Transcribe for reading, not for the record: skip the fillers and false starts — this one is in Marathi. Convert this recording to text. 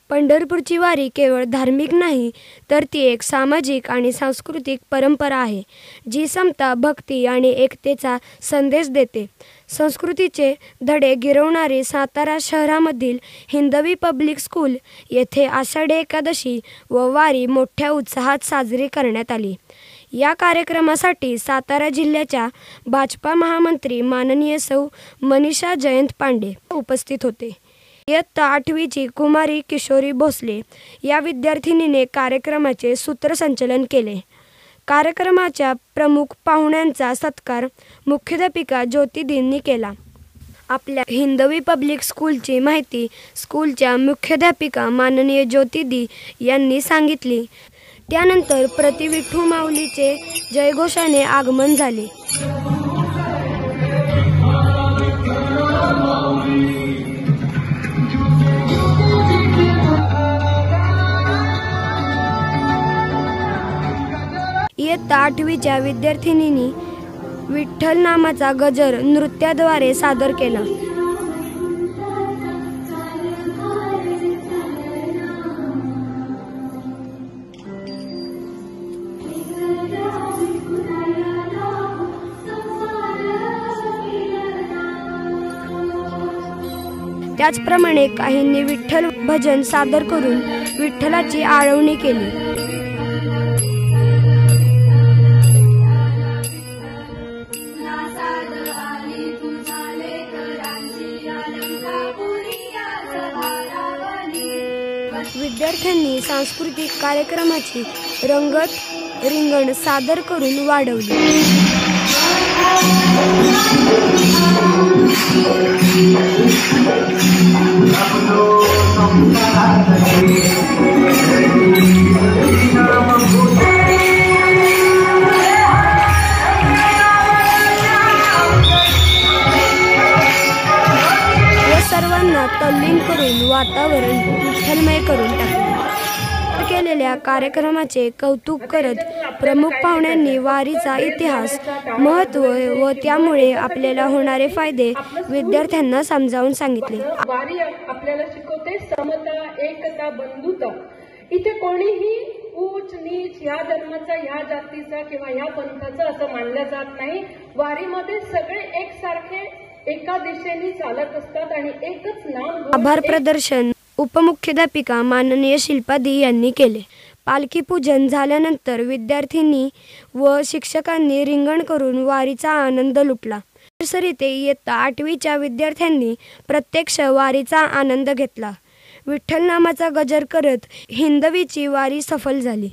पंढरपूरची वारी केवळ धार्मिक नाही तर ती एक सामाजिक आणि सांस्कृतिक परंपरा आहे जी समता, भक्ती आणि एकतेचा संदेश देते। संस्कृतीचे धडे गिरवणारे सातारा शहरामधील हिंदवी पब्लिक स्कूल येथे आषाढी एकादशी व वारी मोठ्या उत्साहात साजरी करण्यात आली। या कार्यक्रमासाठी सातारा जिल्ह्याच्या भाजपा महामंत्री माननीय सौ मनीषा जयंत पांडे उपस्थित होते। इयत्ता 8वीची कुमारी किशोरी भोसले या विद्यार्थिनीने कार्यक्रमाचे सूत्रसंचालन केले। कार्यक्रमाच्या प्रमुख पाहुण्यांचा सत्कार मुख्याध्यापिका ज्योतिदींनी केला। आपल्या हिंदवी पब्लिक स्कूलची माहिती स्कूलच्या मुख्याध्यापिका माननीय ज्योतिदी यांनी सांगितली। त्यानंतर प्रति विठू माऊलीचे जयघोषाने आगमन झाले। इयत्ता 8वीच्या विद्यार्थिनींनी विठ्ठल नामाचा गजर नृत्याद्वारे सादर केला। त्याचप्रमाणे काहींनी विठ्ठल भजन सादर करून विठ्ठलाची आळवणी केली। विद्यार्थ्यांनी सांस्कृतिक कार्यक्रमाची रंगत रिंगण सादर करून वाढवली। सर्वांना तल्लीन करून वातावरण विठ्ठलमय करून टाकले। केलेल्या कार्यक्रमाचे कौतुक करत प्रमुख पाहुण्यांनी वारीचा इतिहास, महत्त्व व त्यामुळे आपल्याला होणारे फायदे विद्यार्थ्यांना समजावून सांगितले। वारी आपल्याला शिकवते समता, एकता, बंधुता। इथे कोणीही उच्च नीच या धर्माचा, या जातीचा किंवा या पंथाचा असं मानलं जात नाही। वारीमध्ये सगळे एकसारखे एका दिशेने चालत असतात आणि एकच नाम। आभार प्रदर्शन उपमुख्याध्यापिका माननीय शिल्पादी यांनी केले। पालखी पूजन झाल्यानंतर विद्यार्थिनी व शिक्षकांनी रिंगण करून वारीचा आनंद लुटला। नर्सरीते इयत्ता 8वीच्या विद्यार्थ्यांनी प्रत्यक्ष वारीचा आनंद घेतला। विठ्ठल नामाचा गजर करत हिंदवीची वारी सफल झाली।